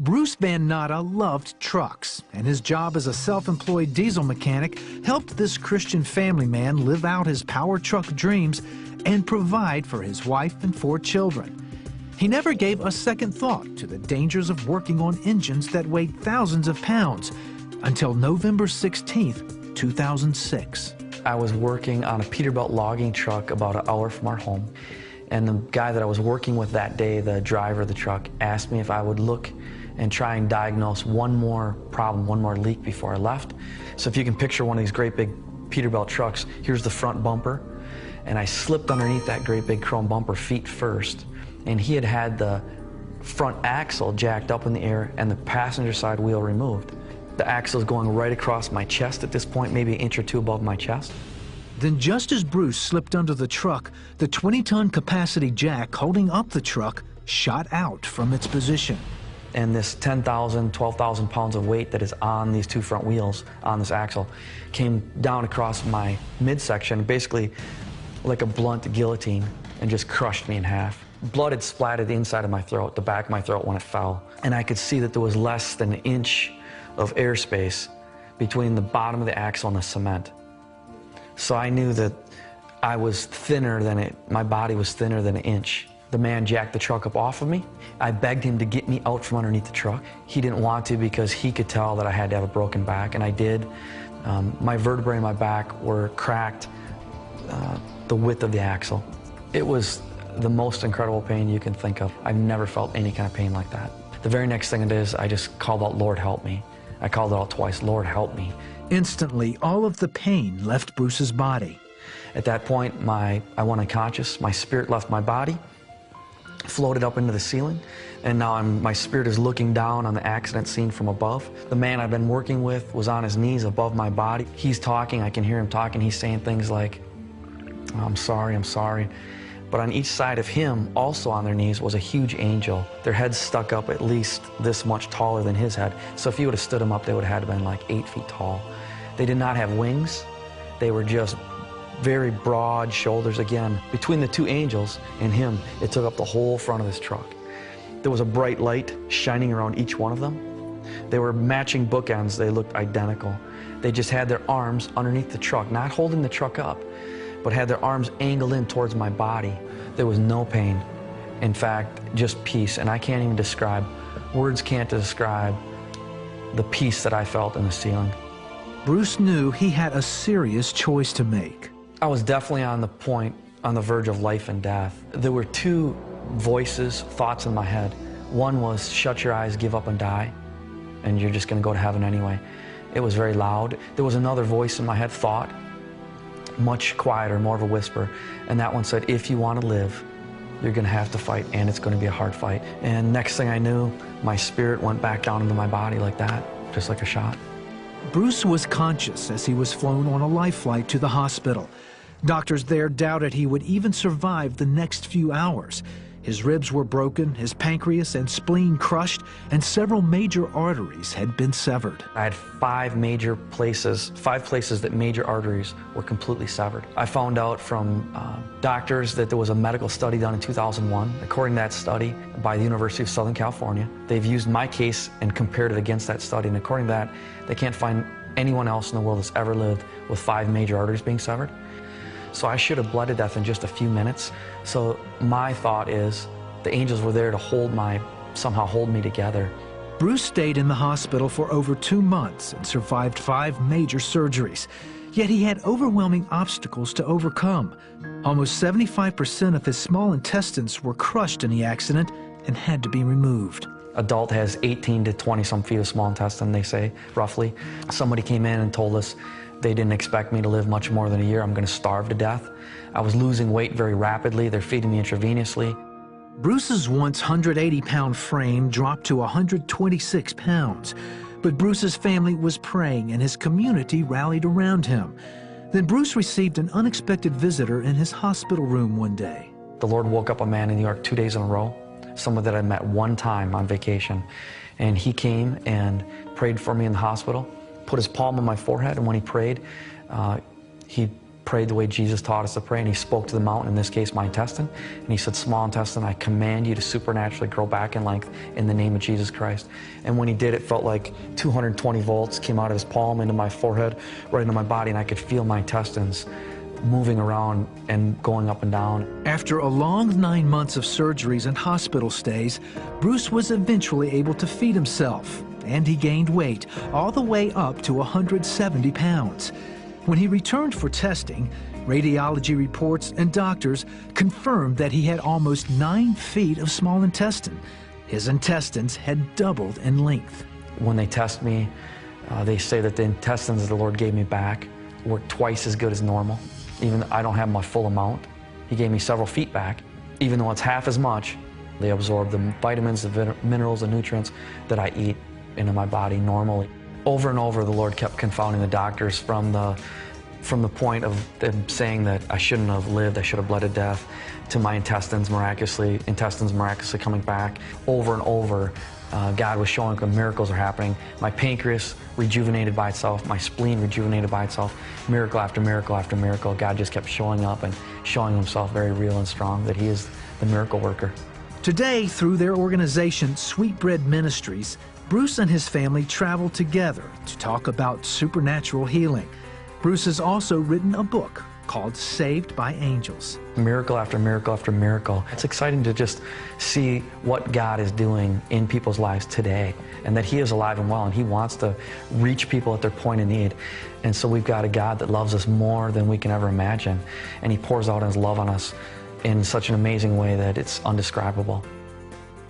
Bruce Van Natta loved trucks, and his job as a self-employed diesel mechanic helped this Christian family man live out his power truck dreams and provide for his wife and 4 children. He never gave a second thought to the dangers of working on engines that weighed thousands of pounds until November 16th, 2006. I was working on a Peterbilt logging truck about an hour from our home, and the guy that I was working with that day, the driver of the truck, asked me if I would look and try and diagnose one more problem, one more leak before I left. So if you can picture one of these great big Peterbilt trucks, here's the front bumper, and I slipped underneath that great big chrome bumper feet first, and he had the front axle jacked up in the air and the passenger side wheel removed. The axle is going right across my chest at this point, maybe an inch or 2 above my chest. Then just as Bruce slipped under the truck, the 20-ton capacity jack holding up the truck shot out from its position. And this 10,000, 12,000 pounds of weight that is on these 2 front wheels on this axle came down across my midsection, basically like a blunt guillotine, and just crushed me in half. Blood had splattered the inside of my throat, the back of my throat when it fell. And I could see that there was less than an inch of airspace between the bottom of the axle and the cement. So I knew that I was thinner than my body was thinner than an inch. The man jacked the truck up off of me. I begged him to get me out from underneath the truck. He didn't want to because he could tell that I had to have a broken back, and I did. My vertebrae in my back were cracked the width of the axle. It was the most incredible pain you can think of. I've never felt any kind of pain like that. The very next thing it is, I just called out, "Lord, help me." I called it out twice, "Lord, help me." Instantly, all of the pain left Bruce's body. At that point, I went unconscious. My spirit left my body, floated up into the ceiling, and now my spirit is looking down on the accident scene from above. The man I've been working with was on his knees above my body. He's talking, I can hear him talking. He's saying things like, I'm sorry. But on each side of him, also on their knees, was a huge angel. Their heads stuck up at least this much taller than his head. So if you would have stood them up, they would have had to been like 8 feet tall. They did not have wings. They were just very broad shoulders. Again, between the 2 angels and him, it took up the whole front of this truck. There was a bright light shining around each one of them. They were matching bookends. They looked identical. They just had their arms underneath the truck, not holding the truck up, but had their arms angled in towards my body. There was no pain. In fact, just peace. And I can't even describe, words can't describe the peace that I felt in the ceiling. Bruce knew he had a serious choice to make. I was definitely on the verge of life and death. There were 2 voices, thoughts in my head. One was, shut your eyes, give up and die, and you're just gonna go to heaven anyway. It was very loud. There was another voice in my head, thought, much quieter, more of a whisper, and that one said, if you want to live, you're gonna have to fight, and it's gonna be a hard fight. And next thing I knew, my spirit went back down into my body like that, just like a shot. Bruce was conscious as he was flown on a life flight to the hospital. Doctors there doubted he would even survive the next few hours. His ribs were broken, his pancreas and spleen crushed, and several major arteries had been severed. I had 5 places that major arteries were completely severed. I found out from doctors that there was a medical study done in 2001. According to that study by the University of Southern California, they've used my case and compared it against that study, and according to that, they can't find anyone else in the world that's ever lived with 5 major arteries being severed. So I should have bled to death in just a few minutes. So my thought is the angels were there to somehow hold me together. Bruce stayed in the hospital for over 2 months and survived 5 major surgeries. Yet he had overwhelming obstacles to overcome. Almost 75% of his small intestines were crushed in the accident and had to be removed. Adult has 18 to 20 some feet of small intestine, they say, roughly. Somebody came in and told us they didn't expect me to live much more than a year. I'm going to starve to death. I was losing weight very rapidly. They're feeding me intravenously. Bruce's once 180-pound frame dropped to 126 pounds. But Bruce's family was praying and his community rallied around him. Then Bruce received an unexpected visitor in his hospital room one day. The Lord woke up a man in New York 2 days in a row, someone that I met one time on vacation. And he came and prayed for me in the hospital, put his palm on my forehead, and when he prayed, he prayed the way Jesus taught us to pray, and he spoke to the mountain, in this case my intestine, and he said, small intestine, I command you to supernaturally grow back in length in the name of Jesus Christ. And when he did, it felt like 220 volts came out of his palm into my forehead, right into my body, and I could feel my intestines moving around and going up and down. After a long 9 months of surgeries and hospital stays, Bruce was eventually able to feed himself, and he gained weight, all the way up to 170 pounds. When he returned for testing, radiology reports and doctors confirmed that he had almost 9 feet of small intestine. His intestines had doubled in length. When they test me, they say that the intestines that the Lord gave me back work twice as good as normal. Even though I don't have my full amount, he gave me several feet back. Even though it's half as much, they absorb the vitamins, the minerals, the nutrients that I eat into my body normally. Over and over, the Lord kept confounding the doctors from the point of them saying that I shouldn't have lived, I should have bled to death, to my intestines miraculously coming back. Over and over, God was showing that miracles are happening. My pancreas rejuvenated by itself, my spleen rejuvenated by itself. Miracle after miracle after miracle. God just kept showing up and showing himself very real and strong, that he is the miracle worker. Today, through their organization, Sweetbread Ministries, Bruce and his family travel together to talk about supernatural healing. Bruce has also written a book called Saved by Angels. Miracle after miracle after miracle. It's exciting to just see what God is doing in people's lives today, and that he is alive and well, and he wants to reach people at their point of need. And so we've got a God that loves us more than we can ever imagine, and he pours out his love on us in such an amazing way that it's undescribable.